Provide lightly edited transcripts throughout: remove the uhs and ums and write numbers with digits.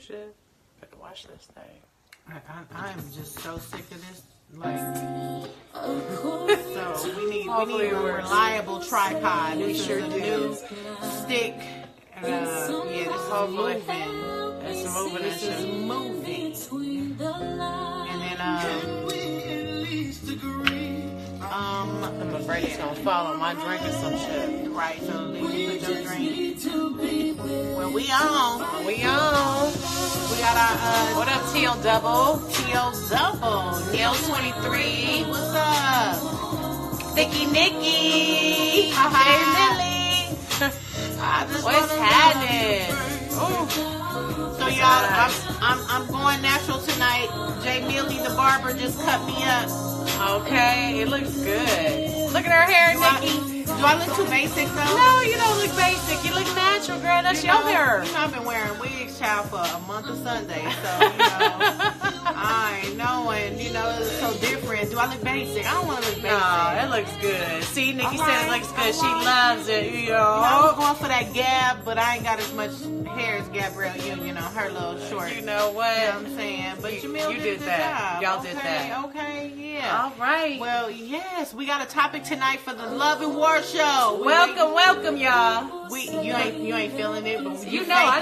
shit. Better watch this thing. I'm just so sick of this. Like, so we need a reliable tripod. We sure do. New stick. Yeah, this is moving. It's moving. This is moving. And then I'm afraid it's gonna fall on my drink or some shit. right. So then you put your drink. Well, we on. We got our What up, T.O. Double? T.O. Double. Neil 23. What's up? Thicky Nicky. Hey, Lily. What's happening? So y'all, I'm going natural tonight. Jay Millie the barber just cut me up. Okay, it looks good. Look at her hair, Nikki. Do I look too basic though? No, you don't look basic. You look natural, girl. That's your hair. You know, I've been wearing wigs, child, for a month of Sunday, so I ain't knowing. It's so different. Do I look basic? I don't want to look basic. No, it looks good. See, Nikki said it looks good. She loves it. I was going for that Gab, but I ain't got as much hair as Gabrielle Union on her little short. You know what? You know what I'm saying? But Jamil did that. Job. Y'all did that. Okay, yeah. All right. Well, yes, we got a topic tonight for the Love and War Show. Welcome, y'all. You ain't feeling it, but you know I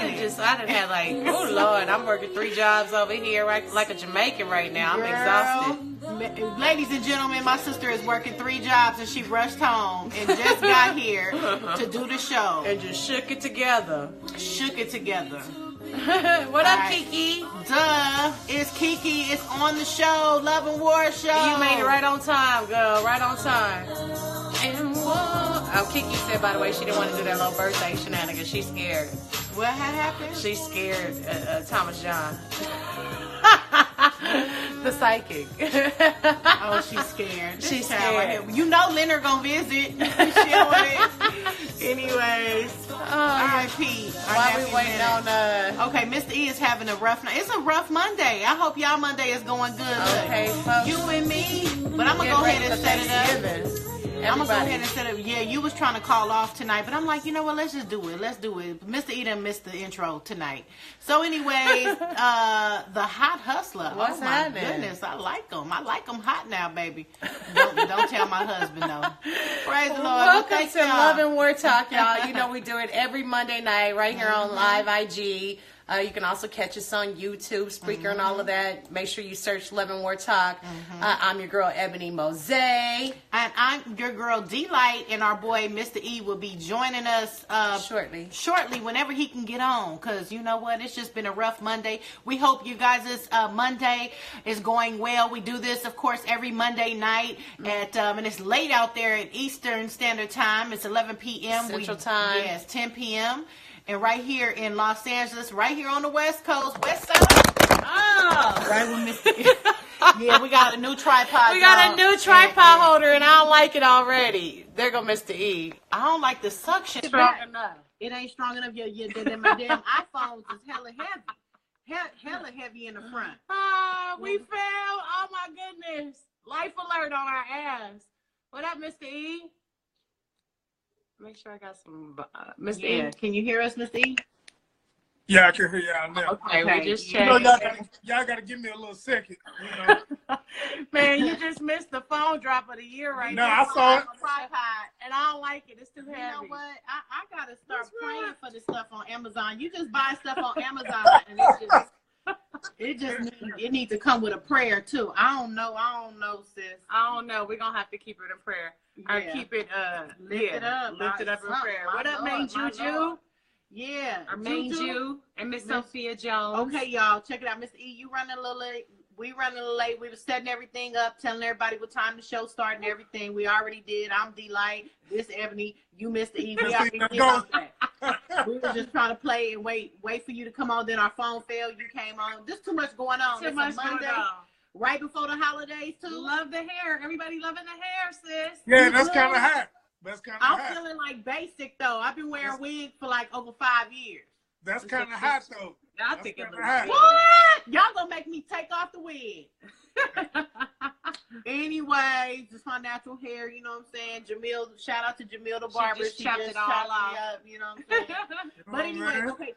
done had like, oh Lord, I'm working 3 jobs over here like a Jamaican right now. I'm exhausted. Ladies and gentlemen, my sister is working 3 jobs and she rushed home and just got here to do the show. And just shook it together. What up, right. Kiki? Duh, it's Kiki. It's on the show, Love and War Show. You made it right on time, girl. Right on time. And Kiki said, by the way, she didn't want to do that little birthday shenanigans. She's scared. What had happened? She's scared. Thomas John. The psychic. Oh, she's scared. She's scared. You know Leonard gonna visit. She on it. Anyways. R.I.P. While we waiting on Okay, Mr. E is having a rough night. It's a rough Monday. I hope y'all Monday is going good. Okay, folks. You and me. But I'm gonna go ahead and set it up. I'm gonna go ahead and set it up. Yeah, you was trying to call off tonight, but I'm like, you know what? Let's just do it. Mr. E done missed the intro tonight. So, anyways, the hot hustler. What's happening? Goodness, I like them. I like them hot now, baby. Don't tell my husband though. Praise the Lord. Welcome to Love and War Talk, y'all. You know we do it every Monday night right here on Live IG. You can also catch us on YouTube, Spreaker, and all of that. Make sure you search Love and War Talk. I'm your girl, Ebony Mose. And I'm your girl, D-Light, and our boy, Mr. E, will be joining us shortly, whenever he can get on. Because you know what? It's just been a rough Monday. We hope you guys' Monday is going well. We do this, of course, every Monday night. And it's late out there at Eastern Standard Time. It's 11 p.m. Central Time. Yes, 10 p.m. And right here in Los Angeles, right here on the West Coast, West Side. Oh, right with Mr. Yeah, we got a new tripod. We got a new tripod holder, and I don't like it already. There go Mr. E. I don't like the suction. Strong enough. It ain't strong enough. My damn iPhones is hella heavy. Hella heavy in the front. We failed. Oh, my goodness. Life alert on our ass. What up, Mr. E? Make sure I got some, Mr. E. Can you hear us, Mr. E? Yeah, I can hear y'all now. Okay, we just checked. Y'all gotta give me a little second. Man, you just missed the phone drop of the year right now. No, I saw it. And I don't like it. It's too heavy. You know what? I gotta start praying for this stuff on Amazon. You just buy stuff on Amazon, and it needs to come with a prayer too. I don't know, sis. I don't know. We're gonna have to keep it in prayer. Or keep it lifted up in prayer. What up, main Juju? Yeah. Our main Jew and Miss Sophia Jones. Okay, y'all, check it out. Mr. E, you running a little late. We running a little late. We were setting everything up, telling everybody what time the show started and everything. We already did. I'm D-Light. This Ebony. You Mr. E. We already did all that. We were just trying to play and wait for you to come on. Then our phone failed. You came on. There's too much going on. Too much Monday. going on. Right before the holidays too. Love the hair. Everybody loving the hair, sis. Yeah, that's kind of hot. I'm feeling like basic though. I've been wearing wigs for like over 5 years. That's kind of hot though. I think it looks hot. What? Y'all gonna make me take off the wig. Anyway, just my natural hair, you know what I'm saying? Jamil, shout out to Jamil the barber. She just chopped it all off. You know what I'm saying? But anyway, okay,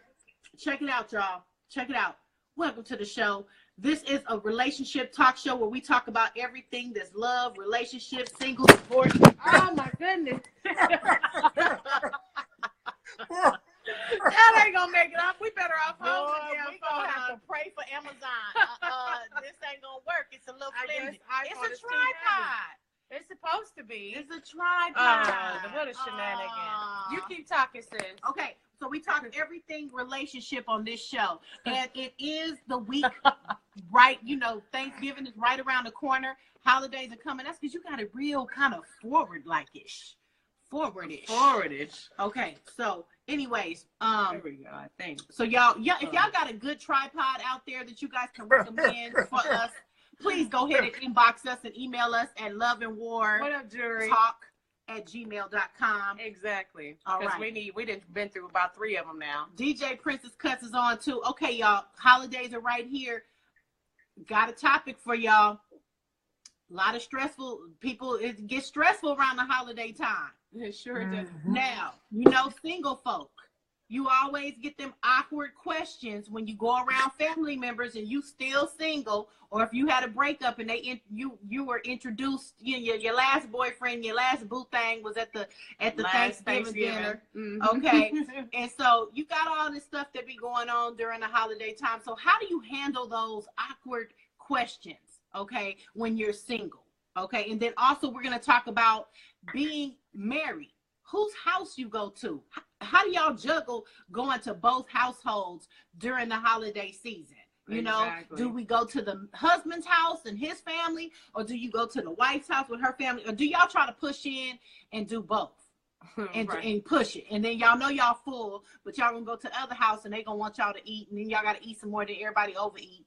check it out, y'all. check it out. Welcome to the show. This is a relationship talk show where we talk about everything that's love, relationships, single, divorce. Oh my goodness. That ain't gonna make it up. We better off home. We gonna have to pray for Amazon. This ain't gonna work. It's a little flimsy. It's a tripod. It's supposed to be. It's a tripod. What a shenanigan. You keep talking, sis. Okay, so we talk everything relationship on this show. And it is the week, right? You know, Thanksgiving is right around the corner. Holidays are coming. That's because you got it real kind of forward-like-ish. Forward-ish. Okay, so anyways, there we go, I think. So y'all, if y'all got a good tripod out there that you guys can recommend for us, please go ahead and inbox us and email us at loveandwartalk@gmail.com. Exactly. All right. Because we didn't been through about 3 of them now. DJ Princess Cuts is on too. Okay, y'all. Holidays are right here. Got a topic for y'all. A lot of stressful people. It gets stressful around the holiday time. It sure does. Now, single folk. You always get them awkward questions when you go around family members and you still single, or if you had a breakup and you were introduced, your last boyfriend, your last boo thing was at the Thanksgiving dinner. Mm-hmm. Okay. And so you got all this stuff that be going on during the holiday time. So how do you handle those awkward questions, okay, when you're single? Okay. And then also we're going to talk about being married. Whose house you go to? How do y'all juggle going to both households during the holiday season? Exactly. Do we go to the husband's house and his family, or do you go to the wife's house with her family, or do y'all try to push in and do both and push it? And then y'all know y'all full, but y'all gonna go to the other house and they gonna want y'all to eat, and then y'all gotta eat some more than everybody overeat.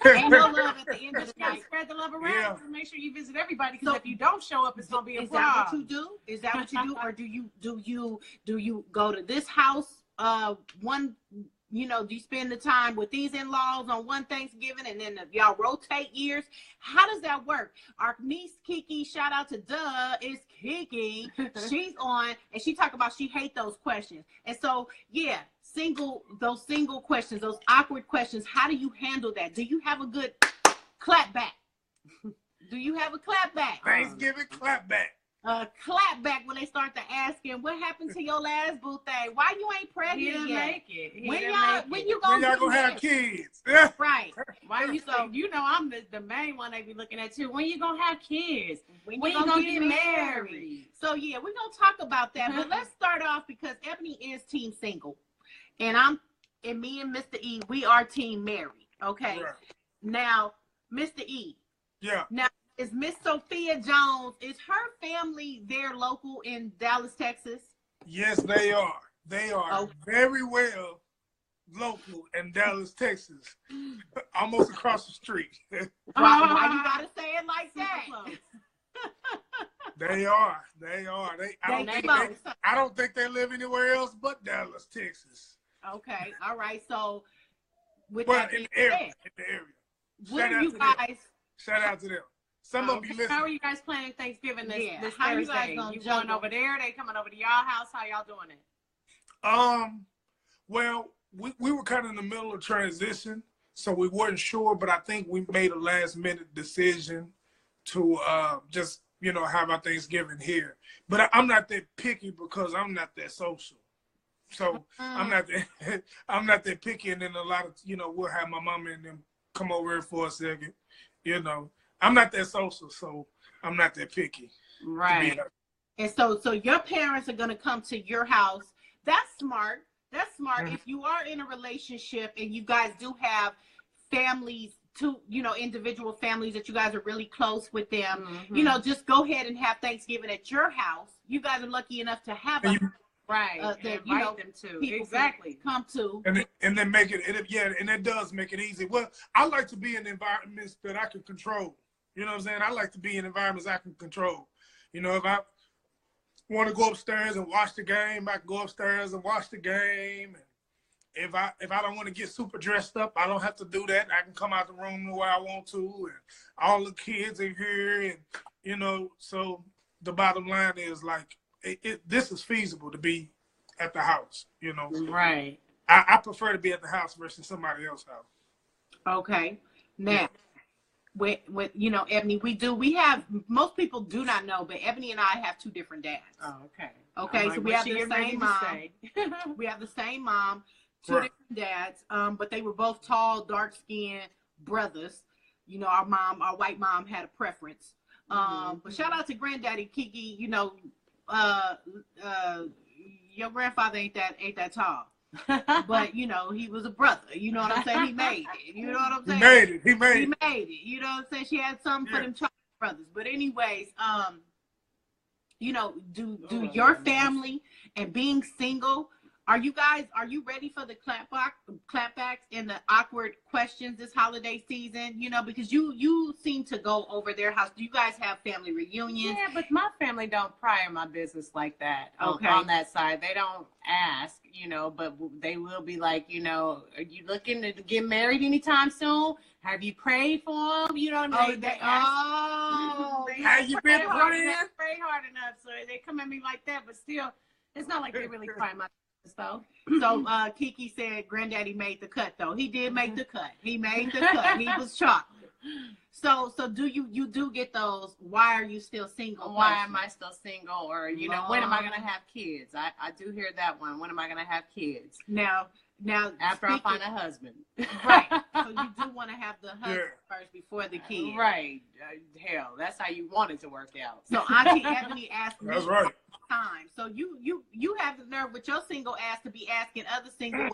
Ain't no love at the end of the night. Spread the love around. Yeah. Make sure you visit everybody, because if you don't show up, it's gonna be a problem. Is that what you do? Is that what you do, or do you go to this house? Do you spend the time with these in-laws on one Thanksgiving, and then y'all rotate years? How does that work? Our niece Kiki, shout out to is Kiki. She's on, and she talk about she hate those questions. And so, yeah, those single questions, those awkward questions, how do you handle that? Do you have a good clap back? Do you have a clap back? Thanksgiving clap back. Clap back when they start to asking, what happened to your last boo thing? Why you ain't pregnant He didn't yet? make it. When you When gonna y'all gonna have kids? Right. Why you so? I'm the main one they be looking at too. When you gonna have kids? When you gonna get married? So yeah, we're gonna talk about that. But let's start off because Ebony is team single, and me and Mr. E, we are team married. Okay. Right. Now, Mr. E. Yeah. Now, is Miss Sophia Jones, is her family there local in Dallas, Texas? Yes, they are. They are very well local in Dallas, Texas. Almost across the street. Why you gotta say it like that? They are. I don't think they live anywhere else but Dallas, Texas. Okay, all right. So with Well, that in being the area. said, what are you guys? Shout out to them. Some of you listen. How are you guys planning Thanksgiving this how Thursday? You guys gonna going over there? They coming over to y'all house? How y'all doing it? Well, we were kind of in the middle of transition, so we weren't sure, but I think we made a last minute decision to just, have our Thanksgiving here. But I'm not that picky because I'm not that social. So I'm not that picky, and then a lot of, we'll have my mama and them come over here for a second, I'm not that social, so I'm not that picky. Right. And so your parents are going to come to your house. That's smart. That's smart. Mm-hmm. If you are in a relationship and you guys do have families, individual families that you guys are really close with them, just go ahead and have Thanksgiving at your house. You guys are lucky enough to have right. That them to. Exactly. Come to. And then make it, and it does make it easy. Well, I like to be in environments that I can control. You know what I'm saying? I like to be in environments I can control. If I want to go upstairs and watch the game, I can go upstairs and watch the game. And if I don't want to get super dressed up, I don't have to do that. I can come out the room the way I want to, and all the kids are here, and so the bottom line is like this is feasible to be at the house, Right. I prefer to be at the house versus somebody else's house. Okay. Now, with you know, Ebony, we have, most people do not know, but Ebony and I have two different dads. Oh, okay. Okay, like, so we have the same mom. We have the same mom, two different dads, but they were both tall, dark-skinned brothers. You know, our white mom had a preference. But shout out to Granddaddy Kiki. You know, your grandfather ain't that tall. But you know, he was a brother. You know what I'm saying? He made it. You know what I'm saying? He made it. You know what I'm saying? She had something for them brothers. But anyways, you know, do your family and being single, are you ready for the clapbacks and the awkward questions this holiday season? You know, because you seem to go over their house. Do you guys have family reunions? Yeah, but my family don't pry in my business like that. Okay. On that side, they don't ask, you know, but they will be like, you know, are you looking to get married anytime soon? Have you prayed for them? You know what I mean? Have you been praying? Pray hard enough, so they come at me like that. But still, it's not like they really pry in my. So Kiki said Granddaddy made the cut, though. He did make the cut. He made the cut. He was chocolate. So do you do get those, why are you still single? Why am I still single? Or, you know, when am I going to have kids? I do hear that one. When am I going to have kids? Now after I find a husband. Right. So you do want to have the husband first before the kids. Right. Hell, that's how you want it to work out. So Auntie Ebony asked me that's right. Time. So you have the nerve with your single ass to be asking other single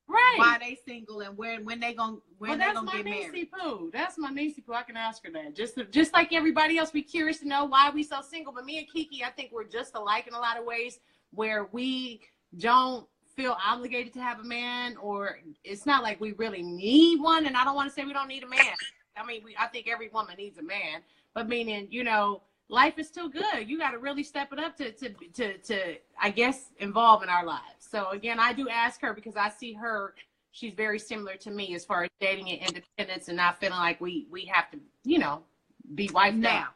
why they single and when they gonna get married. That's my niecey poo. I can ask her that. Just like everybody else, be curious to know why we so single. But me and Kiki, I think we're just alike in a lot of ways, where we don't feel obligated to have a man, or it's not like we really need one. And I don't want to say we don't need a man. I mean, I think every woman needs a man, but meaning, you know, life is too good. You got to really step it up to I guess, involve in our lives. So again, I do ask her because I see her. She's very similar to me as far as dating and independence, and not feeling like we have to, you know, be wife now.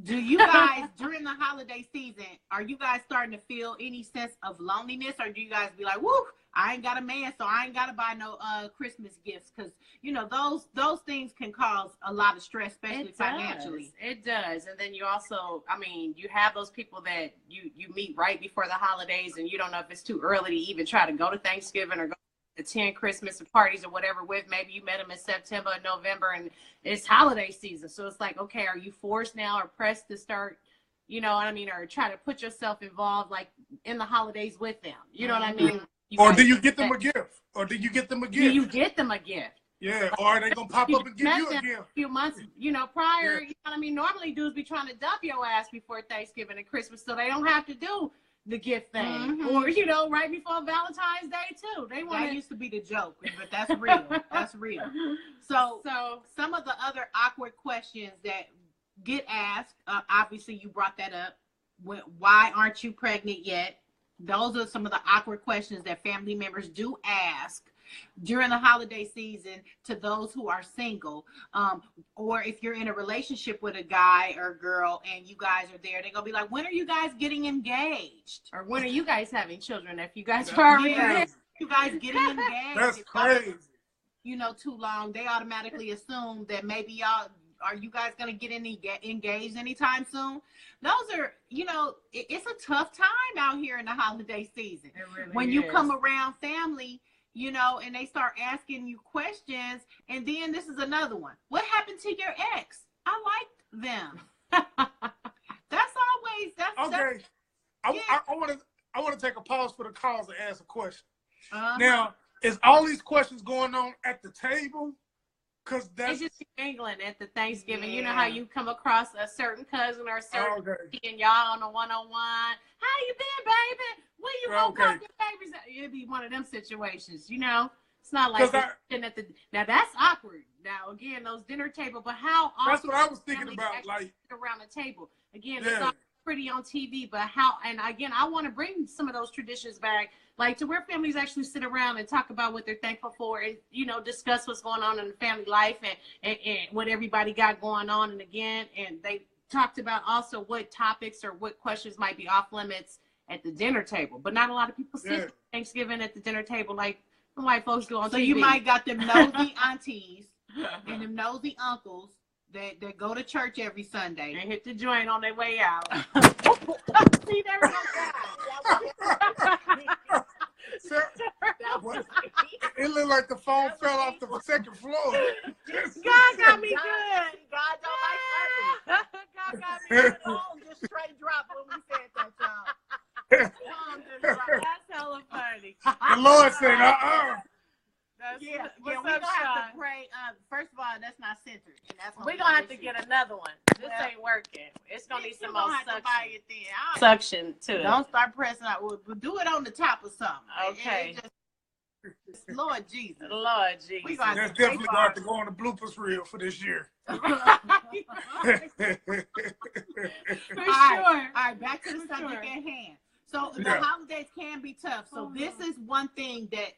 Do you guys during the holiday season, are you guys starting to feel any sense of loneliness, or do you guys be like, woo, I ain't got a man, so I ain't got to buy no Christmas gifts? Because, you know, those things can cause a lot of stress, especially financially. It does. And then you also, I mean, you have those people that you meet right before the holidays, and you don't know if it's too early to even try to go to Thanksgiving or go attend Christmas parties or whatever with. Maybe you met them in September or November, and it's holiday season. So it's like, okay, are you forced now or pressed to start, you know what I mean, or try to put yourself involved like in the holidays with them? You know what I mean? Or do you get them a gift? Do you get them a gift? Do you get them a gift? Yeah, or are they going to pop up and give you a gift? A few months, you know, prior, you know what I mean? Normally dudes be trying to dump your ass before Thanksgiving and Christmas, so they don't have to do the gift thing. Or, you know, right before Valentine's Day too. That used to be the joke, but that's real. That's real. So some of the other awkward questions that get asked, obviously you brought that up. Why aren't you pregnant yet? Those are some of the awkward questions that family members do ask during the holiday season to those who are single, or if you're in a relationship with a guy or girl and you guys are there, they're gonna be like, when are you guys getting engaged, or when are you guys having children? If you guys are already you guys getting engaged, that's crazy. You know, too long, they automatically assume that maybe are you guys gonna get engaged anytime soon? Those are, you know, it's a tough time out here in the holiday season. Really when you come around family, you know, and they start asking you questions. And then this is another one. What happened to your ex? I liked them. That's okay. I want to take a pause for the cause and ask a question. Now, is all these questions going on at the table? Because that's it's just England at the Thanksgiving. You know how you come across a certain cousin or a certain and y'all on a one-on-one. How you been, baby? When you gonna pop your babies? It'd be one of them situations, you know. It's not like sitting at the. Now that's awkward. Now again, those dinner table, but how often? That's what I was thinking about. Like around the table. Again, it's all pretty on TV, but how? And again, I want to bring some of those traditions back, like to where families actually sit around and talk about what they're thankful for, and you know, discuss what's going on in the family life and what everybody got going on. And again, and they talked about also what topics or what questions might be off limits at the dinner table. But not a lot of people sit Thanksgiving at the dinner table like White folks do on so TV. You might got them nosy aunties and them nosy uncles that go to church every Sunday and hit the joint on their way out. See, there we go. It looked like the phone fell off the second floor. God got me good. God don't like money. God got me good. The phone just straight dropped when we said that, y'all. That's hella funny. The Lord said, Yeah, we're gonna have to pray. First of all, that's not centered, and that's we're gonna have to get another one. This ain't working. It's gonna need some more suction to it. Don't start pressing out. We'll do it on the top of something. Okay. Lord Jesus. Lord Jesus. That's definitely going to have to go on the bloopers reel for this year. For sure. All right, back to the subject at hand. So the holidays can be tough. So this is one thing that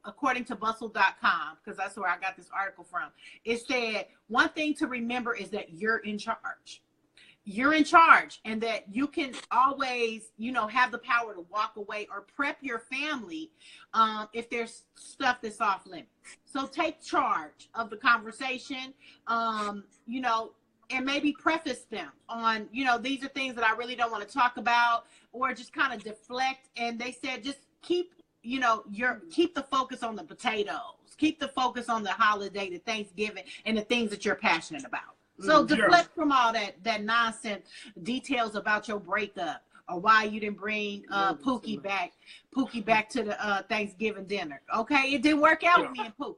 according to bustle.com, because that's where I got this article from, it said one thing to remember is that you're in charge. You're in charge, and that you can always, have the power to walk away or prep your family if there's stuff that's off limits. So take charge of the conversation, and maybe preface them on, these are things that I really don't want to talk about, or just kind of deflect. And they said, just keep the focus on the potatoes, keep the focus on the holiday, the Thanksgiving, and the things that you're passionate about. So deflect from all that nonsense, details about your breakup or why you didn't bring Pookie back to the Thanksgiving dinner. Okay, it didn't work out with me and Pookie.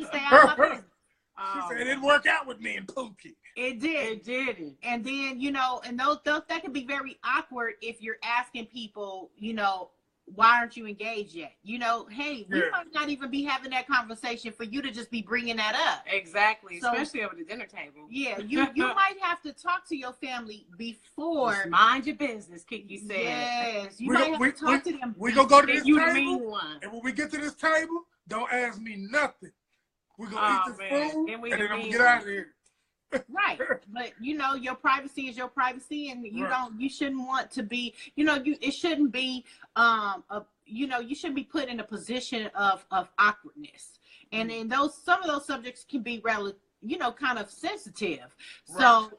Stay out of my business. She said it didn't work out with me and Pookie. It did. It didn't. And then, and those that can be very awkward if you're asking people, why aren't you engaged yet? Hey, we might not even be having that conversation for you to just be bringing that up. Exactly, so, especially over the dinner table. Yeah, you might have to talk to your family before. Just mind your business, Kiki said. Yes, you might have to talk to them. We're going to go to this table, and when we get to this table, don't ask me nothing. We're going to eat this food, and then I'm going to get out of here. Right, but your privacy is your privacy, and you shouldn't want to be, it shouldn't be, you shouldn't be put in a position of awkwardness, and then some of those subjects can be kind of sensitive. Right. So,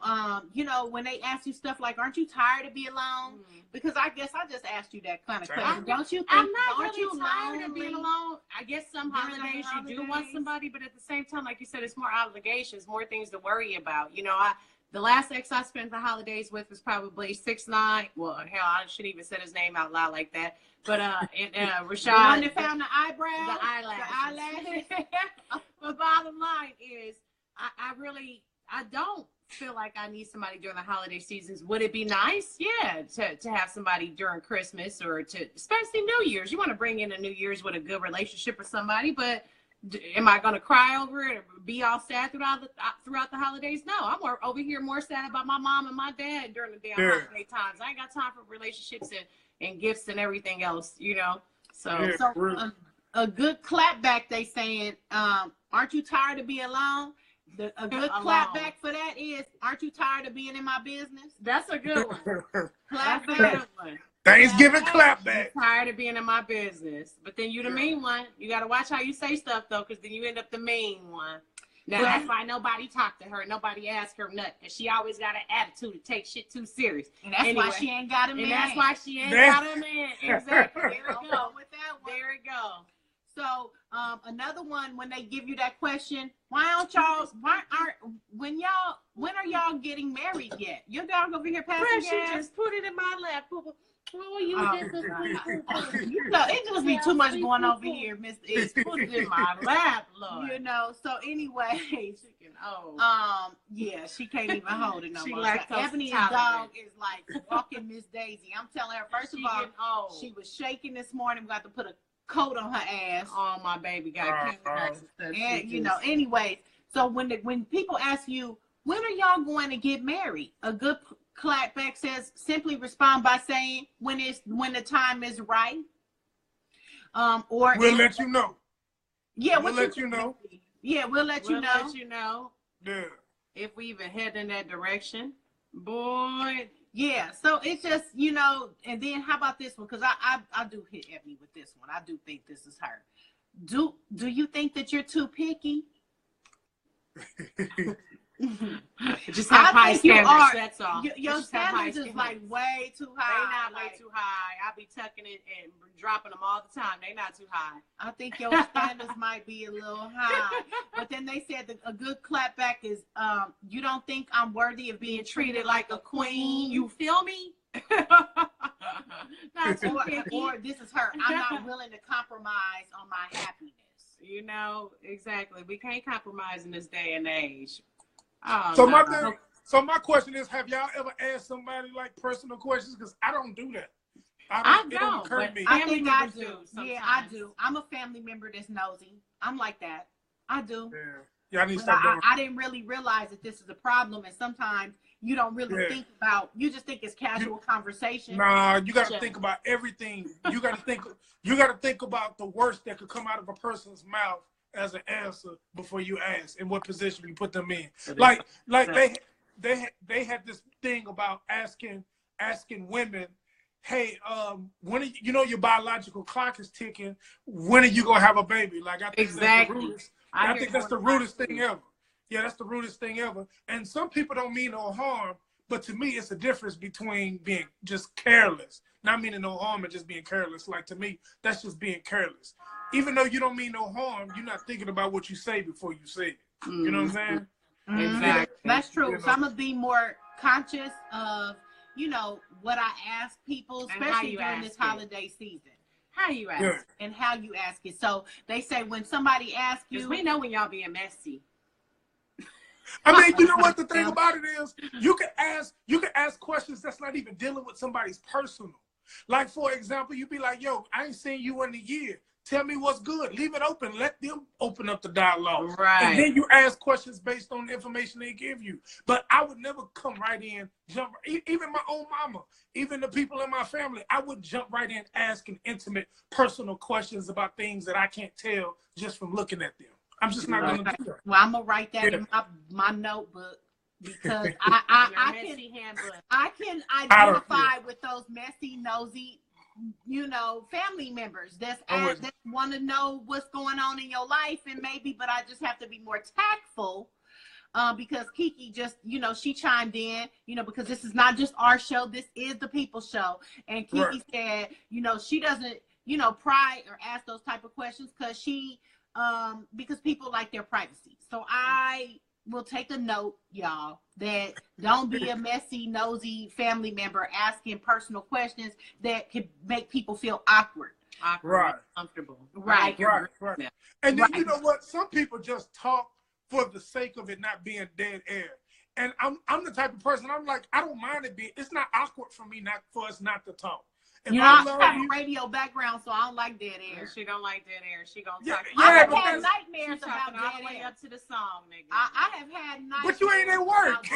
when they ask you stuff like, "Aren't you tired of being alone?" Because I guess I just asked you that kind of question. Don't you think? I'm not really tired of being alone. I guess some holidays you do want somebody, but at the same time, like you said, it's more obligations, more things to worry about. The last ex I spent the holidays with was probably 6'9". Well, hell, I shouldn't even say his name out loud like that. But Rashad, the one that found the eyebrows, the eyelashes. But bottom line is, I don't feel like I need somebody during the holiday seasons. Would it be nice? Yeah, to have somebody during Christmas or especially New Year's. You want to bring in a New Year's with a good relationship with somebody, but am I going to cry over it or be all sad throughout the holidays? No, I'm over here more sad about my mom and my dad during the damn holiday times. I ain't got time for relationships and gifts and everything else, So a good clapback, they saying, aren't you tired of being alone? A good clapback for that is, aren't you tired of being in my business? That's a good one. Clapback. That's a good one. Thanksgiving clapback. I'm tired of being in my business. But then you the mean one. You got to watch how you say stuff, though, because then you end up the mean one. Now, that's why nobody talked to her. Nobody asked her nothing. Because she always got an attitude to take shit too serious. And that's why she ain't got a man. And that's why she ain't got a man. Exactly. There we go. With that one. There we go. So another one, when they give you that question, when are y'all getting married yet? Your dog over here passing gas. Just put it in my lap. Oh, you it just be too much going over here, Miss E. Put it in my lap, Lord. So anyway, yeah, she can't even hold it no more. So Ebony's dog is like walking Miss Daisy. I'm telling her, first of all, she was shaking this morning. We got to put a coat on her ass. Oh, my baby got cancer and stuff. And anyways, so when people ask you, when are y'all going to get married? A good clapback says, simply respond by saying, when the time is right. Or we'll let you know. Yeah, we'll let you know. Yeah, we'll let you know. Let you know. Yeah. If we even head in that direction, boy. Yeah, so it's just, you know, and then how about this one? Because I do hit Ebony with this one. I do think this is her. Do you think that you're too picky? Just have high standards. That's all. Your standards is like way too high. They not way too high. I be tucking it and dropping them all the time. They not too high. I think your standards might be a little high. But then they said that a good clapback is, you don't think I'm worthy of being treated like a queen. You feel me? Not too picky. Or this is her. I'm not willing to compromise on my happiness. You know, exactly. We can't compromise in this day and age. Oh, so no. my question is, have y'all ever asked somebody like personal questions? Because I don't do that. I it don't occur to me. I think I do. Sometimes. Yeah, I do. I'm a family member that's nosy. I'm like that. I do. Yeah, I need to stop doing I didn't really realize that this is a problem, and sometimes you don't really think about. You just think it's casual conversation. Nah, you got to think about everything. You got to think. You got to think about the worst that could come out of a person's mouth as an answer before you ask, and what position you put them in. Like they had this thing about asking women, hey, when are you know your biological clock is ticking, when are you gonna have a baby? Like I think exactly. I think that's the rudest thing ever. Yeah, that's the rudest thing ever. And some people don't mean no harm, but to me, it's a difference between being just careless, not meaning no harm and just being careless. Like to me, that's just being careless. Even though you don't mean no harm, you're not thinking about what you say before you say it. You know what I'm saying? Exactly. That's true. You know? So I'm gonna be more conscious of, you know, what I ask people, especially during this holiday season. How you ask and how you ask it. So they say when somebody asks you, we know when y'all being messy. I mean, you know what the thing about it is? You can ask questions that's not even dealing with somebody's personal. Like for example, you be like, yo, I ain't seen you in a year. Tell me what's good. Leave it open. Let them open up the dialogue. Right. And then you ask questions based on the information they give you. But I would never come right in, jump. Even my own mama, even the people in my family, I would jump right in asking intimate, personal questions about things that I can't tell just from looking at them. I'm just not going to do that. Well, I'm going to write that in my notebook. Because I can identify with those messy, nosy, you know, family members that want to know what's going on in your life, and maybe, but I just have to be more tactful because Kiki just, you know, she chimed in, you know, because this is not just our show, this is the people's show, and Kiki said, you know, she doesn't, you know, pry or ask those type of questions because people like their privacy. So I will take a note, y'all, that don't be a messy, nosy family member asking personal questions that could make people feel awkward. Right. Uncomfortable. Right. And then you know what? Some people just talk for the sake of it not being dead air. And I'm the type of person, I'm like, I don't mind it being, it's not awkward for me for us not to talk. You know, I have a radio background, so I don't like dead air. She don't like dead air. She gonna talk. I have had nightmares about all dead the way air. Up to the song, nigga. I have had nightmares. But you ain't at work.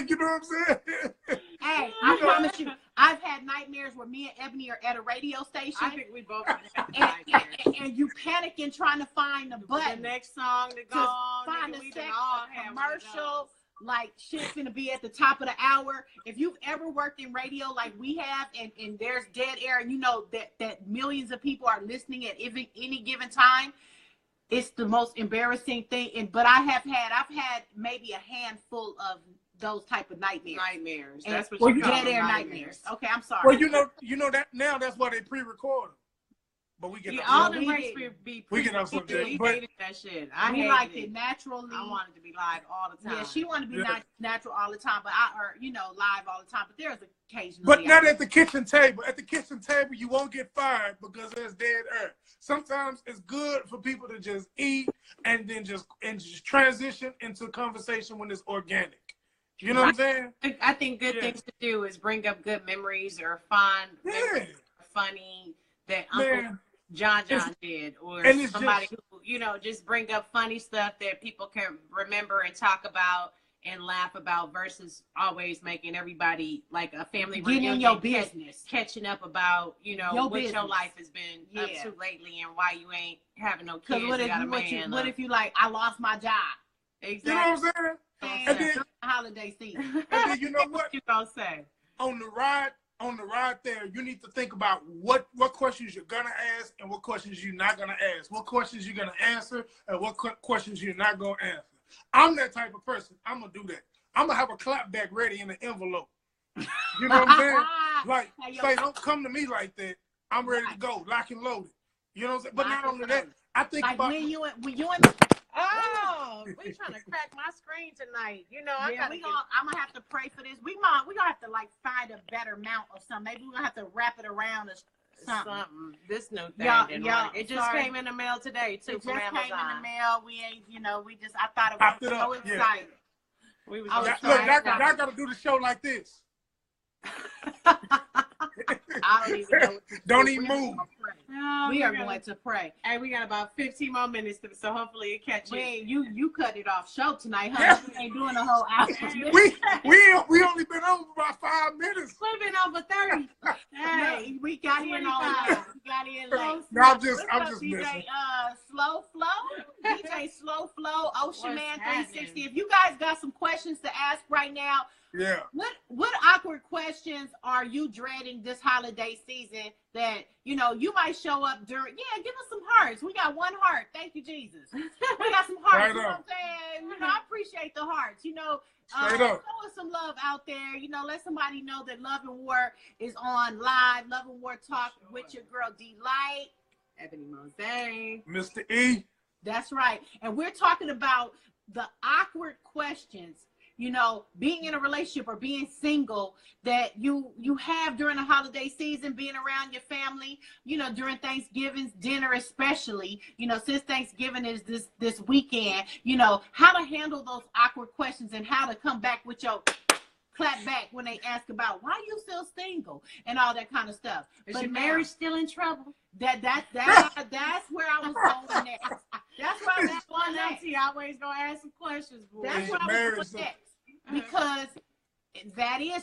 You know what I'm saying? Hey, I promise you, I've had nightmares where me and Ebony are at a radio station. I think we both have had nightmares. And you panicking trying to find the button. The next song to go on. Find nigga, the we sex commercial. Like shit's gonna be at the top of the hour. If you've ever worked in radio like we have, and there's dead air, and you know that millions of people are listening at any given time, it's the most embarrassing thing. But I've had maybe a handful of those type of nightmares. That's what you dead air nightmares. Okay, I'm sorry. Well, you know that now that's why they pre-record them. But we get all the race be we get off subject. We hated that shit. I liked it naturally. I wanted to be live all the time. Yeah, she wanted to be natural all the time, but live all the time. But there's occasionally. But not at the kitchen table. At the kitchen table, you won't get fired because there's dead air. Sometimes it's good for people to just eat and then just transition into conversation when it's organic. You know what I'm saying? I think good things to do is bring up good memories or fun, funny that Uncle John did, or somebody who, you know, just bring up funny stuff that people can remember and talk about and laugh about, versus always making everybody like a family reunion, in your business, catching up about, you know, what business. your life has been up to lately and why you ain't having no kids. What if you like, I lost my job? Exactly. You know what I'm saying? And then holiday season. And then you know what? You gonna say? on the ride there, you need to think about what questions you're gonna ask and what questions you're not gonna ask, what questions you're gonna answer and what questions you're not gonna answer. I'm that type of person. I'm gonna do that. I'm gonna have a clap back ready in the envelope. You know what I'm saying? Like, say, don't come to me like that. I'm ready to go, lock and loaded. You know what I'm saying? But not only that, I think like about when you and oh, we trying to crack my screen tonight. You know, I'm gonna have to pray for this. We gonna have to like find a better mount or something. Maybe we're gonna have to wrap it around or something. This new thing. It just came in the mail today too. It just came in the mail. We ain't, I thought it was so exciting. We was look, y'all gotta do the show like this. I don't even know what to don't even move. We are going to pray. Hey, we got about 15 more minutes, so hopefully it catches. Wait, you cut it off show tonight, huh? We ain't doing a whole hour. we only been on for about 5 minutes. We've been over 30. Hey, we got in all late. We got in late. No, I'm just DJ, messing. Slow Flow, DJ Slow Flow, Ocean Man 360. If you guys got some questions to ask right now, yeah. What awkward questions are you dreading this holiday season that, you might show up during? Yeah, give us some hearts. We got one heart. Thank you, Jesus. We got some hearts. Right, you know what I'm saying? I appreciate the hearts. Straight up. Show us some love out there. Let somebody know that Love and War is on live. Love and War Talk with your girl D-Light. Ebony Mose. Mr. E. That's right. And we're talking about the awkward questions, being in a relationship or being single that you have during the holiday season, being around your family, during Thanksgiving's dinner especially, since Thanksgiving is this weekend, how to handle those awkward questions and how to come back with your clap back when they ask about why you still single and all that kind of stuff. Is your marriage still in trouble? That's where I was going next. That's where I was going next. He always gonna ask some questions, boy. That's where I was going next. Because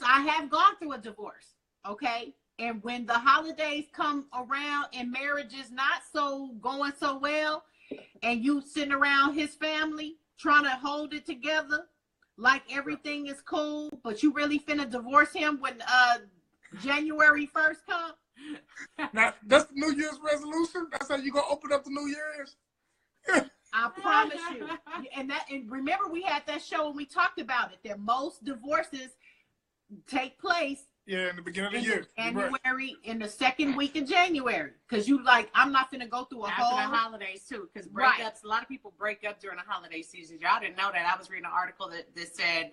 I have gone through a divorce, okay? And when the holidays come around and marriage is not going so well, and you sitting around his family trying to hold it together like everything is cool, but you really finna divorce him when January 1st comes. Now, that's the New Year's resolution? That's how you gonna open up the New Year's? I promise you. And remember, we had that show and we talked about it, that most divorces take place in the beginning of the year. January, in the second week of January. Because I'm not going to go through after the holidays too. Because breakups, a lot of people break up during the holiday season. Y'all didn't know that. I was reading an article that said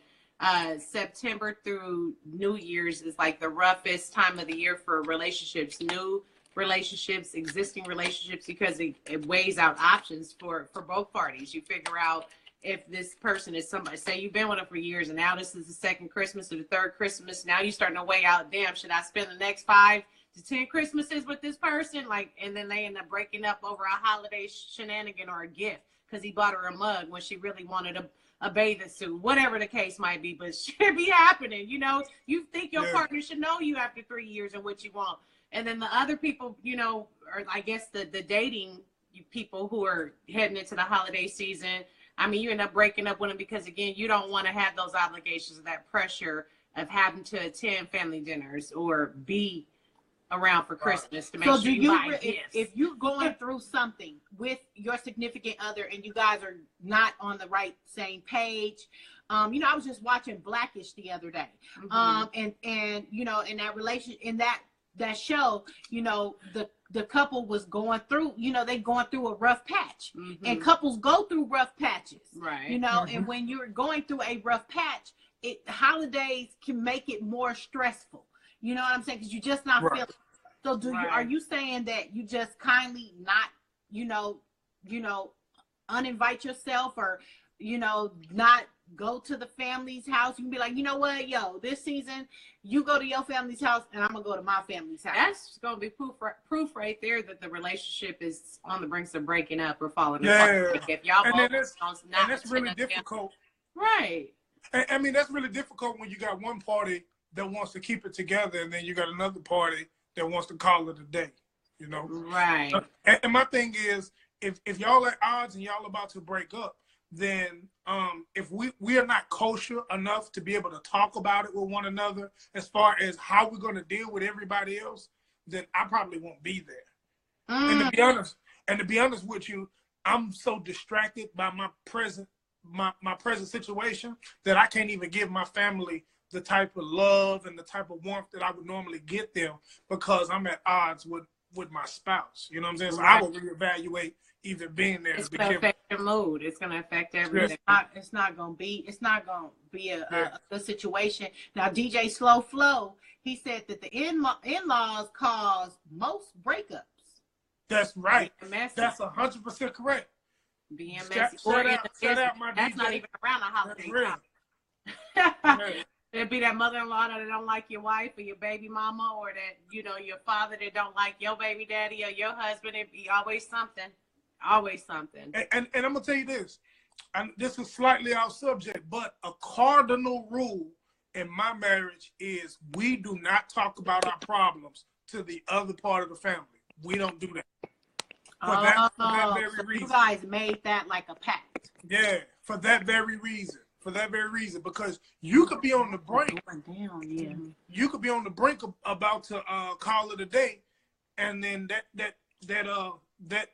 September through New Year's is like the roughest time of the year for relationships. New relationships, existing relationships, because it weighs out options for both parties. You figure out if this person is somebody, say you've been with them for years and now this is the second Christmas or the third Christmas, now you're starting to weigh out, damn, should I spend the next 5 to 10 Christmases with this person? And then they end up breaking up over a holiday shenanigan or a gift because he bought her a mug when she really wanted a bathing suit, whatever the case might be, but shit be happening, you think your partner should know you after 3 years and what you want. And then the other people, or I guess the dating people who are heading into the holiday season, I mean, you end up breaking up with them because, again, you don't want to have those obligations or that pressure of having to attend family dinners or be around for Christmas to make sure you buy gifts. If you're going through something with your significant other and you guys are not on the same page, I was just watching Blackish the other day, and in that relation, in that show, the couple was going through, they going through a rough patch, and couples go through rough patches, right? And when you're going through a rough patch, holidays can make it more stressful. You know what I'm saying? Because you're just not feeling. So are you saying that you just kindly not, uninvite yourself or, not go to the family's house? You can be like, you know what, this season you go to your family's house and I'm gonna go to my family's house. That's gonna be proof right there that the relationship is on the brink of breaking up or falling apart. Like if y'all and that's really difficult, right? I mean, that's really difficult when you got one party that wants to keep it together and then you got another party that wants to call it a day. Right. And my thing is, if y'all at odds and y'all about to break up, then if we are not kosher enough to be able to talk about it with one another as far as how we're going to deal with everybody else, then I probably won't be there. And to be honest with you, I'm so distracted by my present situation that I can't even give my family the type of love and the type of warmth that I would normally get them because I'm at odds with my spouse. You know what I'm saying? So I will reevaluate even being there. It's going to affect your mood. It's going to affect everything. It's not going to be a good situation. Now, DJ Slow Flow, he said that the in-laws cause most breakups. That's right. That's 100% correct. Being messy. Shout out my That's DJ. not even around a holiday time. It'd be that mother-in-law that don't like your wife or your baby mama, or that, you know, your father that don't like your baby daddy or your husband. It'd be always something. Always something. And I'm going to tell you this. And this is slightly off subject, but a cardinal rule in my marriage is we do not talk about our problems to the other part of the family. We don't do that. For that very reason. You guys made that like a pact. Yeah, for that very reason. Because you could be on the brink. You could be on the brink of about to call it a day, and then that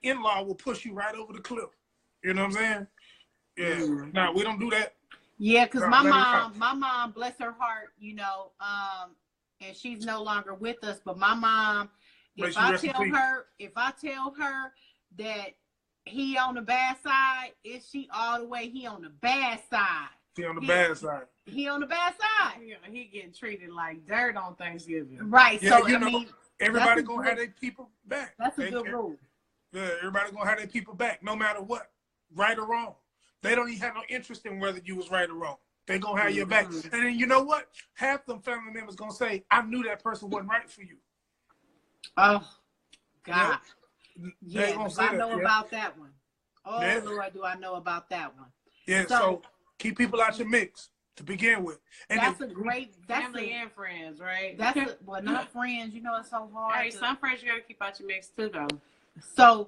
in-law will push you right over the cliff. You know what I'm saying? Yeah. Now we don't do that. Yeah, because my mom, bless her heart, you know, and she's no longer with us, but my mom, if I tell her that he on the bad side, she all the way he on the bad side. He on the bad side. He on the bad side. He getting treated like dirt on Thanksgiving. Right. Yeah, so I mean, everybody gonna have their people back. That's a good rule. Yeah, everybody gonna have their people back, no matter what, right or wrong. They don't even have no interest in whether you was right or wrong. They gonna have your back. And then you know what? Half them family members gonna say, "I knew that person wasn't right for you." Oh, God. Yeah, I know about that one. Oh, Lord, do I know about that one. Yeah, so keep people out your mix to begin with. And that's family and friends, right? Well, not friends. You know, it's so hard. Hey, some friends you gotta keep out your mix too, though. So,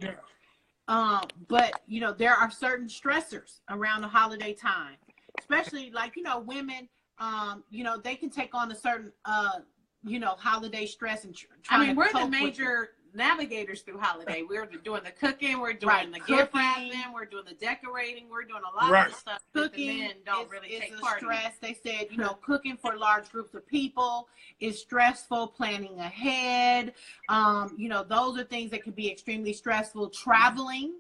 but you know, there are certain stressors around the holiday time, especially like, you know, women. You know, they can take on a certain you know, holiday stress and we're the major navigators through holiday. We're doing the cooking, we're doing the gift wrapping, we're doing the decorating, we're doing a lot of stuff. Cooking that the men don't really take part in. They said, you know, cooking for large groups of people is stressful. Planning ahead, you know, those are things that can be extremely stressful. Traveling.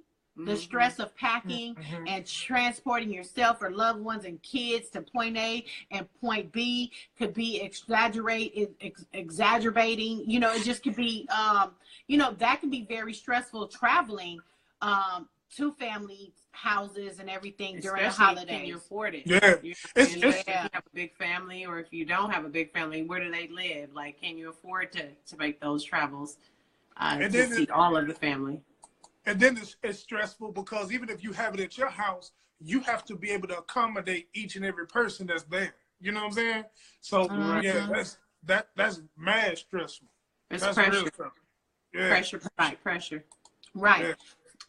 The stress of packing and transporting yourself or loved ones and kids to point A and point B could be exaggerating. You know, it just could be, you know, that can be very stressful traveling to family houses and everything during the holidays. Can you afford it? Yeah. If you have a big family, or if you don't have a big family, where do they live? Like, can you afford to make those travels to see all of the family? And then it's stressful because even if you have it at your house, you have to be able to accommodate each and every person that's there. You know what I'm saying? So that's mad stressful. It's that's pressure. Real stressful. Yeah. Pressure. Right. Yeah.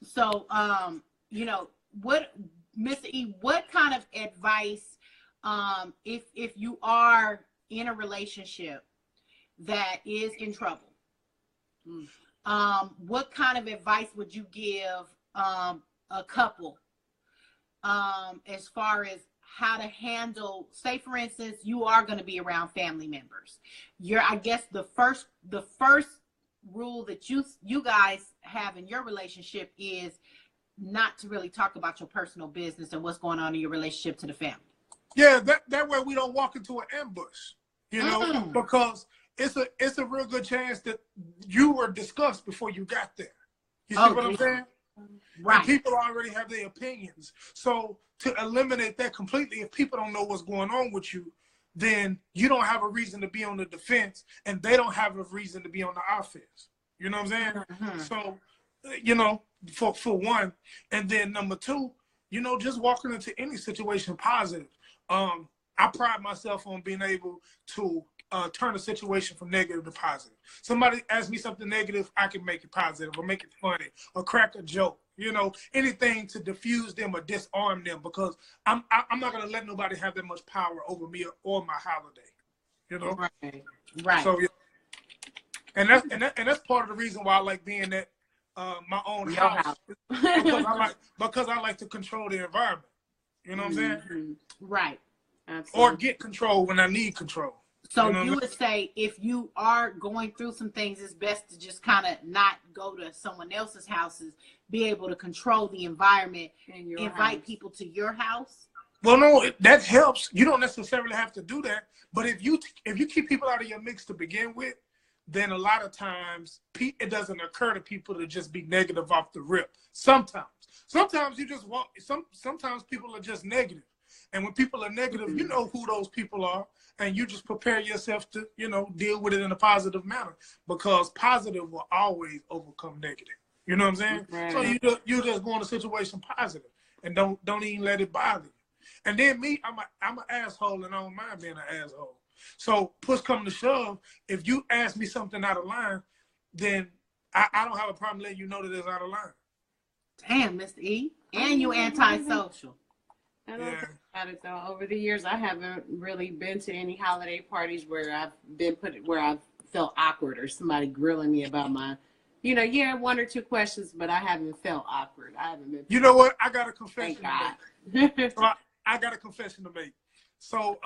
So you know, Mr. E, what kind of advice, if you are in a relationship that is in trouble? What kind of advice would you give a couple as far as how to handle, say for instance, you are going to be around family members. I guess the first rule that you guys have in your relationship is not to really talk about your personal business and what's going on in your relationship to the family. Yeah, that way we don't walk into an ambush, you know, because it's a real good chance that you were discussed before you got there. You see what I'm saying? Right. And people already have their opinions. So to eliminate that completely, if people don't know what's going on with you, then you don't have a reason to be on the defense, and they don't have a reason to be on the offense. You know what I'm saying? So, you know, for one, and then number two, you know, just walking into any situation positive. I pride myself on being able to turn a situation from negative to positive. Somebody asks me something negative, I can make it positive or make it funny or crack a joke. You know, anything to diffuse them or disarm them, because I'm not gonna let nobody have that much power over me or my holiday. You know, right. So yeah, and that's part of the reason why I like being at my own house. because I like to control the environment. You know what I'm saying? Right. Absolutely. Or get control when I need control. So you would say if you are going through some things, it's best to just kind of not go to someone else's houses, be able to control the environment, and invite people to your house? Well, no, that helps. You don't necessarily have to do that. But if you keep people out of your mix to begin with, then a lot of times it doesn't occur to people to just be negative off the rip. Sometimes you just want, sometimes people are just negative. And when people are negative, you know who those people are, and you just prepare yourself to, you know, deal with it in a positive manner, because positive will always overcome negative. You know what I'm saying? Right. So you just go in a situation positive and don't even let it bother you. And then me, I'm an asshole, and I don't mind being an asshole. So push come to shove, if you ask me something out of line, then I don't have a problem letting you know that it's out of line. Damn, Mr. E. And you antisocial. I don't think about it though. Over the years, I haven't really been to any holiday parties where I've felt awkward or somebody grilling me about my, you know, one or two questions, but I haven't felt awkward. I haven't been. You know what? I got a confession to make. So I got a confession to make. So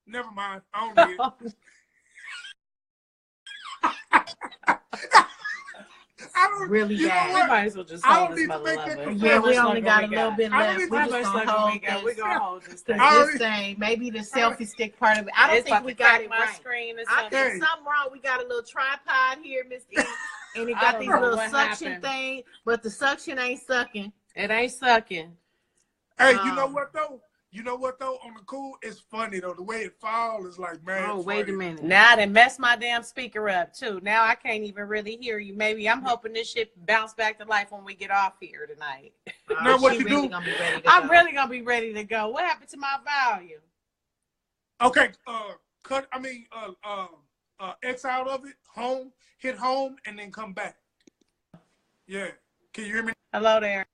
never mind. I don't need it. Really bad. We might as well just hold this mother lover. Yeah, we only got a little bit left. We're gonna hold this thing. This thing, maybe the selfie stick part of it. I don't think we got it right. I think something wrong. We got a little tripod here, Mr. E, and it got these little suction things, but the suction ain't sucking. It ain't sucking. Hey, you know what though? On the cool, it's funny though. The way it falls is like, man. Oh, wait a minute. Now I done messed my damn speaker up too. Now I can't even really hear you. Maybe I'm hoping this shit bounce back to life when we get off here tonight. Now what you do? I'm really gonna be ready to go. What happened to my volume? Okay, X out of it, hit home, and then come back. Yeah. Can you hear me? Hello there.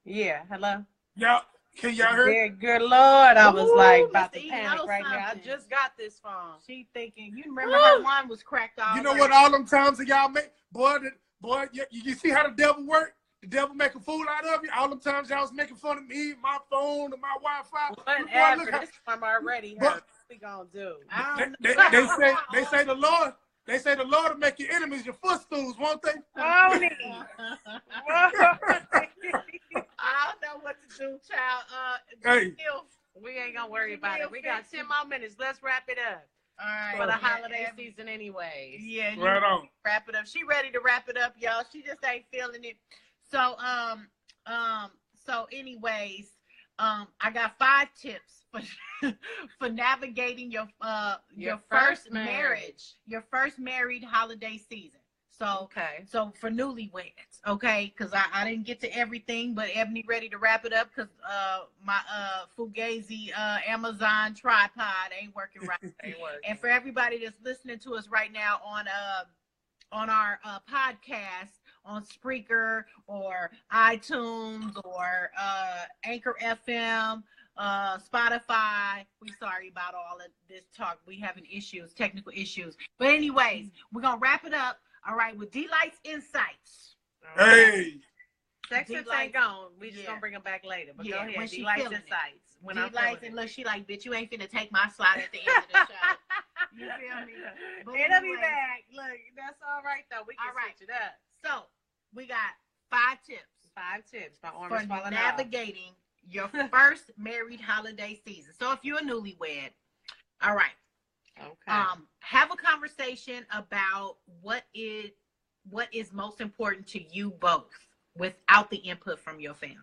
Yeah, hello. Yeah, can y'all hear? Yeah, good Lord, I was like about to panic right now. I just got this phone. She thinking, you remember her one was cracked off. You know what? All them times that y'all make, boy, you see how the devil work? The devil make a fool out of you. All them times y'all was making fun of me, my phone, and my Wi-Fi. Whatever. This time already. What we gonna do? They say the Lord. They say the Lord will make your enemies your footstools, won't they? I don't know what to do, child. Hey. We ain't gonna worry about it. We got 10 more minutes. Let's wrap it up. All right. For the holiday season anyway. Yeah. Right on. Wrap it up. She ready to wrap it up, y'all. She just ain't feeling it. So, anyways, I got 5 tips for navigating your first marriage, your first married holiday season. So, So for newlyweds, okay, because I didn't get to everything, but Ebony ready to wrap it up because my Fugazi Amazon tripod ain't working right. Ain't working. And for everybody that's listening to us right now on our podcast on Spreaker or iTunes or Anchor FM, Spotify. We sorry about all of this talk. We having issues, technical issues. But anyways, we're gonna wrap it up. All right, with D-Light's insights. Hey. Sex ain't gone. We just gonna bring them back later. But go ahead. D-Light's insights. D-Light's and look, she like, bitch, you ain't finna take my slot at the end of the show. You feel me? But it'll be back. Look, that's all right though. We can switch it up. So we got 5 tips. 5 tips for navigating your first married holiday season. So if you're a newlywed, all right. Okay. Have a conversation about what is most important to you both without the input from your family.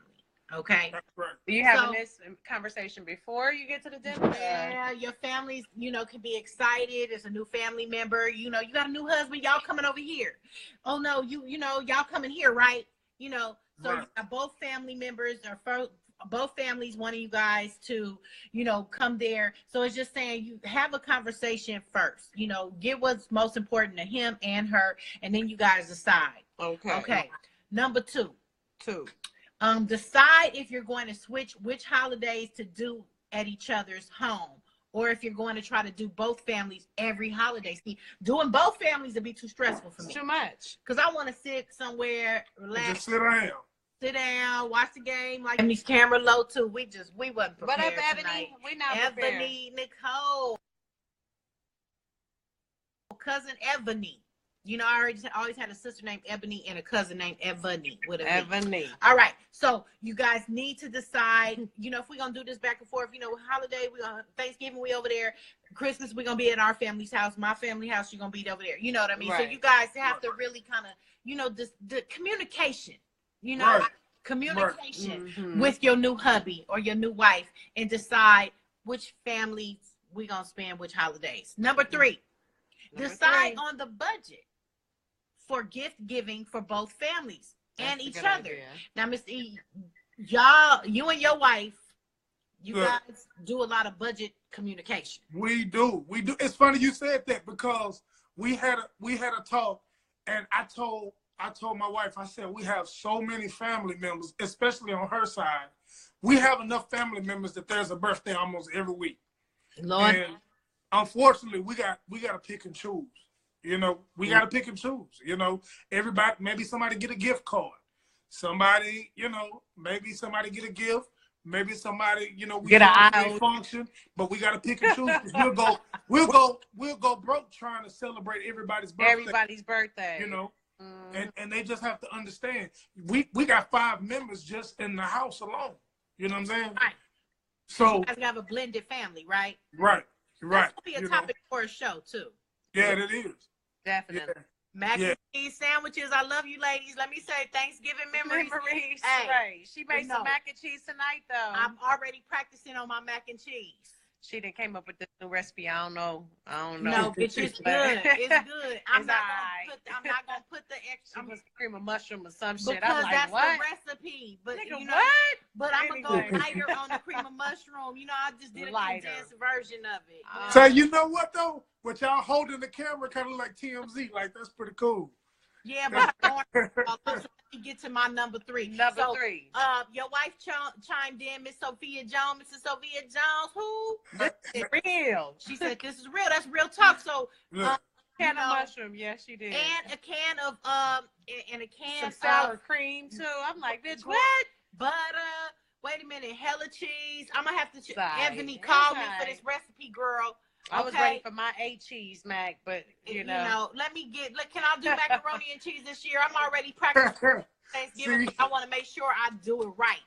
Okay. That's right. Are you having this conversation before you get to the dinner? Yeah, your families, can be excited. It's a new family member. You got a new husband. Y'all coming over here. Oh no, y'all coming here, right? So right. You got both family members or both families wanting you guys to, you know, come there. So it's just saying you have a conversation first, you know, get what's most important to him and her, and then you guys decide. Okay. Number two. Decide if you're going to switch which holidays to do at each other's home, or if you're going to try to do both families every holiday. See, doing both families would be too stressful for me. Too much. Because I want to sit somewhere, relax. Just sit down, watch the game. Like, and these camera low too. We wasn't prepared. What up, Ebony? Tonight. We not Ebony, prepared. Nicole, cousin Ebony. You know, I always had a sister named Ebony and a cousin named Ebony. Ebony. All right. So you guys need to decide, you know, if we're going to do this back and forth, you know, holiday, Thanksgiving, we over there. Christmas, we're going to be at our family's house. My family house, you're going to be over there. You know what I mean? Right. So you guys have to really kind of, you know, the communication, you know, communication with your new hubby or your new wife, and decide which families we're going to spend which holidays. Number three, decide on the budget for gift giving for both families and each other. Idea. Now, Mr. E, you and your wife, you guys do a lot of budget communication. We do. It's funny you said that, because we had a talk, and I told my wife, I said, we have so many family members, especially on her side. We have enough family members that there's a birthday almost every week. Lord. And unfortunately, we got to pick and choose. You know, we got to pick and choose. You know, everybody, maybe somebody get a gift card. Somebody, you know, maybe somebody get a gift. Maybe somebody, you know, we get a function, but we got to pick and choose. We'll go broke trying to celebrate everybody's birthday. You know, and they just have to understand. We got 5 members just in the house alone. You know what I'm saying? Right. So you guys have a blended family, right? Right. That's gonna be a topic for a show too. Yeah, it is. Definitely. Yeah. Mac and cheese sandwiches. I love you, ladies. Let me say Thanksgiving memories. Hey, right. She made some mac and cheese tonight, though. I'm already practicing on my mac and cheese. She done came up with this new recipe. I don't know. No, bitch, it's good. It's good. I'm not gonna put the extra. She was cream of mushroom or some shit. Because I'm like, that's what? the recipe. But Nigga, you know, what? But I'm gonna go lighter on the cream of mushroom. You know, I just did a condensed version of it. So you know what though? What y'all holding the camera kind of like TMZ. Like, that's pretty cool. Yeah, but let me get to my number three. Number three. Your wife chimed in, Miss Sophia Jones. Mrs. Sophia Jones, who? This is real. She said this is real. That's real talk. So, can of mushroom, yes, she did. And a can of some sour cream too. I'm like, bitch, what? Butter. Wait a minute, hella cheese. I'm gonna have to. Ebony called me for this recipe, girl. I was ready for my 8 cheese, Mac, but you know. Can I do macaroni and cheese this year? I'm already practicing Thanksgiving. I want to make sure I do it right.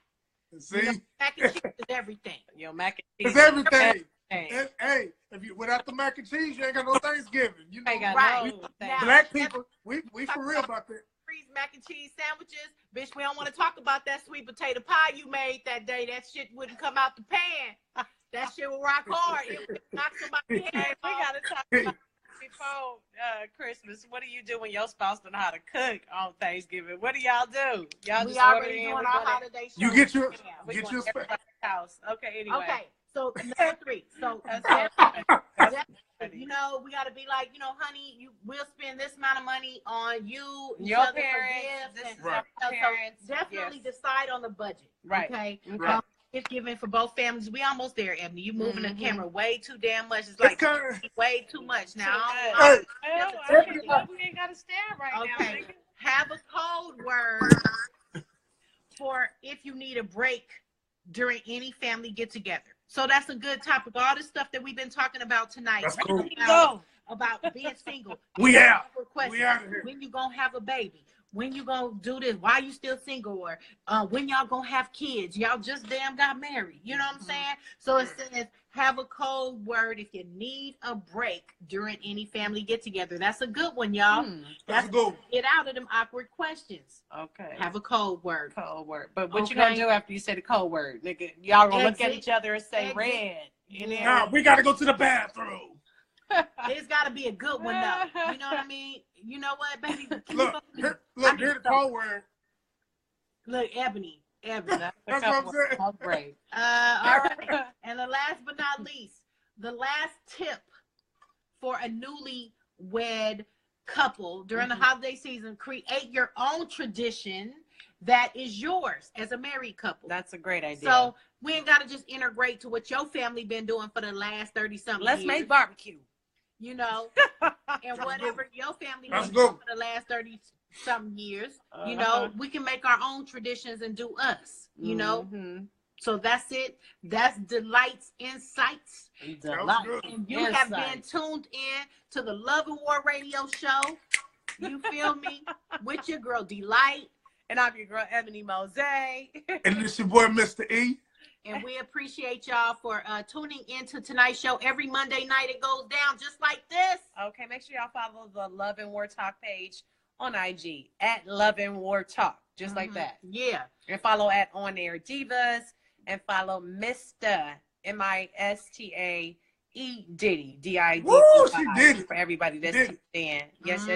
See? You know, mac and cheese is everything. Yo, mac and cheese. It's everything. Hey, if you without the mac and cheese, you ain't got no Thanksgiving. You know, right? Black people, we for real about that. Mac and cheese sandwiches, bitch. We don't want to talk about that sweet potato pie you made that day. That shit wouldn't come out the pan. That shit will rock hard. It would knock somebody's head off. We gotta talk about before Christmas. What do you do when your spouse don't know how to cook on Thanksgiving? What do y'all do? Y'all we just already doing our holiday show. You get your house. Okay, anyway. Okay, so number 3. So you know, we gotta be like, you know, honey, we'll spend this amount of money on you, your parents, parents. So definitely decide on the budget. Right. Okay. Gift giving for both families. We almost there, Ebony. You moving the camera way too damn much. It's like way too much now. We ain't got to stand right now. Okay. Have a code word for if you need a break during any family get together. So that's a good topic. All the stuff that we've been talking about tonight. That's cool. About being single. We out. We out of here. When you gonna have a baby? When you gonna do this? Why you still single? Or when y'all gonna have kids? Y'all just damn got married. You know what I'm saying? So it says have a code word if you need a break during any family get together. That's a good one, y'all. That's good. Get out of them awkward questions. Okay. Have a code word. Code word. But what you gonna do after you say the code word? Nigga, y'all gonna look at each other and say red. Nah, we gotta go to the bathroom. It's got to be a good one, though. You know what I mean? You know what, baby? Look, here's the code word. Look, Ebony, ever. That's what I'm saying. Oh, great. All right. And the last but not least, the last tip for a newlywed couple during the holiday season: create your own tradition that is yours as a married couple. That's a great idea. So we ain't got to just integrate to what your family been doing for the last 30-something years. Let's make barbecue. You know, and whatever your family been Let's doing go. for the last 30-something years, you know, we can make our own traditions and do us, you know. So that's it. That's Delight's Insights. Delight. And you have been tuned in to the Love and War Radio Show. You feel me? With your girl Delight. And I'm your girl Ebony Mose. And this your boy Mr. E. And we appreciate y'all for tuning into tonight's show. Every Monday night it goes down just like this. Okay, make sure y'all follow the Love and War Talk page on IG at Love and War Talk, just like that. Yeah. And follow at On Air Divas and follow Mista MistaEDiddy DID. Woo, she did it. For everybody that's tuned in. Yes.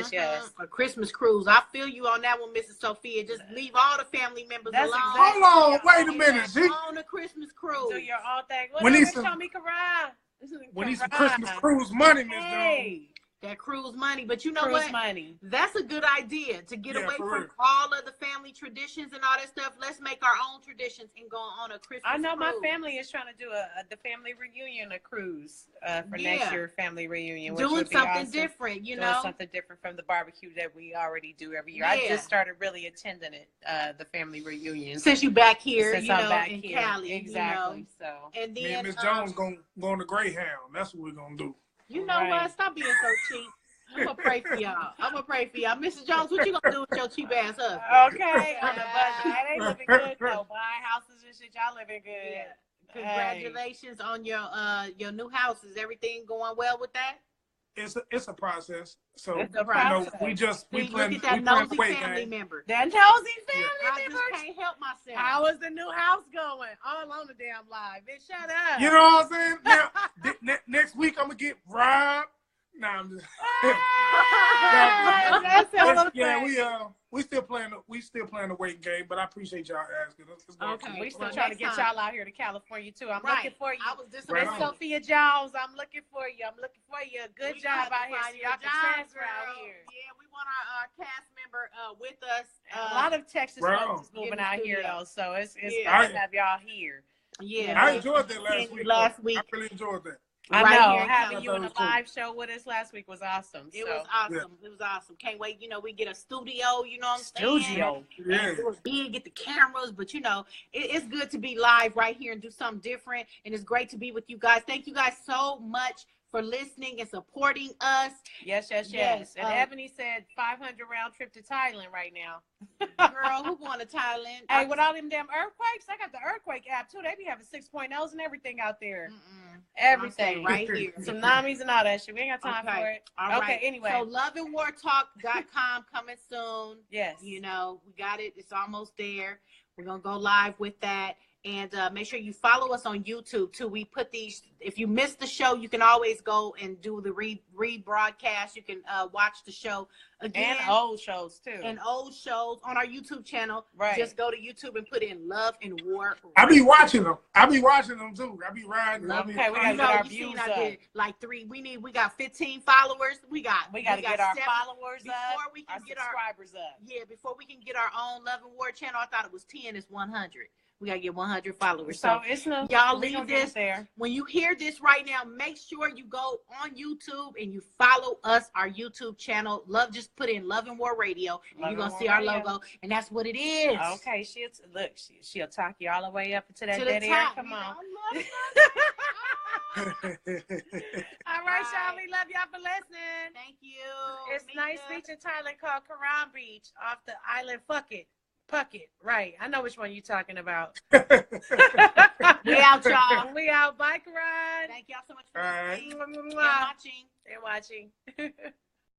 A Christmas cruise. I feel you on that one, Mrs. Sophia. Just leave all the family members alone. Exactly. Hold on, wait a minute. She on a Christmas cruise. Do your own thing. When Whatever, some- show me Karai. we need some Christmas cruise money, Miss Jones. Hey, that cruise money. But you know cruise what? money. That's a good idea to get away for from real. all of the family traditions and all that stuff. Let's make our own traditions and go on a Christmas I know my cruise. family is trying to do the family reunion, a cruise for next year family reunion. Which Doing would be something awesome. different, you Doing know? something different from the barbecue that we already do every year. Yeah. I just started really attending it, the family reunion. Since you back here, Since you I'm know, back in here. Cali. Exactly. You So. know? And Me then and Miss Jones going on the Greyhound. That's what we're gonna do. you know what? Stop being so cheap. I'm gonna pray for y'all. Mrs. Jones, what you gonna do with your cheap ass husband? Okay, on the budget. It ain't living good though. Buying houses and shit, y'all living good. Yeah. Congratulations on your new house. Is everything going well with that? It's a process. So It's a process. we See, plan look at that we plan nosy wait, family gang. member. That nosy family I member. just can't help myself. How is the new house going? All on the damn live. Bitch, shut up. You know what I'm saying? Now, next week I'm gonna get robbed. Nah, I'm just. we still playing the waiting game, but I appreciate y'all asking. Okay. We still trying to get y'all out here to California too. I'm looking for you. I was Right disappointed. on. Sophia Jones, I'm looking for you. I'm looking for you. Good We job got to out here. find So you a y'all can job, transfer out girl. here. Yeah, we want our cast member with us. A lot of Texas Right folks is on. moving Get in the out here studio. though, so it's Yeah. good to have y'all here. Yeah, I enjoyed that last week. week. I really enjoyed that. I Right know here in having Cali. you in That a was live show with us last week was awesome. It was awesome. It was awesome. Can't wait. You know, we get a studio. You know what I'm saying? Studio. Yeah. It was big, get the cameras, but you know, it's good to be live right here and do something different. And it's great to be with you guys. Thank you guys so much for listening and supporting us. Yes. Yes, And Ebony said 500 round trip to Thailand right now. Girl, who going to Thailand? Hey, with all them damn earthquakes, I got the earthquake app too. They be having 6.0s and everything out there. Everything. right here. Tsunamis and all that shit. We ain't got time for it. All okay, right. anyway. So loveandwartalk.com coming soon. Yes. You know, we got it. It's almost there. We're going to go live with that. And make sure you follow us on YouTube too. We put these, if you missed the show, you can always go and do the rebroadcast. You can watch the show again. And old shows too. And old shows on our YouTube channel. Right. Just go to YouTube and put in Love and War. I be watching them. I be watching them too. I be riding. Okay, we gotta get our views up. Like we got 15 followers. We got to get our 7 followers before up. we can our get subscribers up. Yeah, before we can get our own Love and War channel. I thought it was 10. It's 100. We gotta get 100 followers. So it's no. Y'all we leave gonna get this there. when you hear this right now. Make sure you go on YouTube and you follow us, our YouTube channel. Just put in Love and War Radio, and you're gonna see our logo, and that's what it is. Okay, she'll talk you all the way up to that To the dead air. top. Come on. All All right, y'all. We love y'all for listening. Thank you. It's nice beach in Thailand called Karan Beach off the island Phuket. Right. I know which one you're talking about. We out, y'all. We out. Bye, Karan. Thank y'all so much for listening right. and watching. And watching.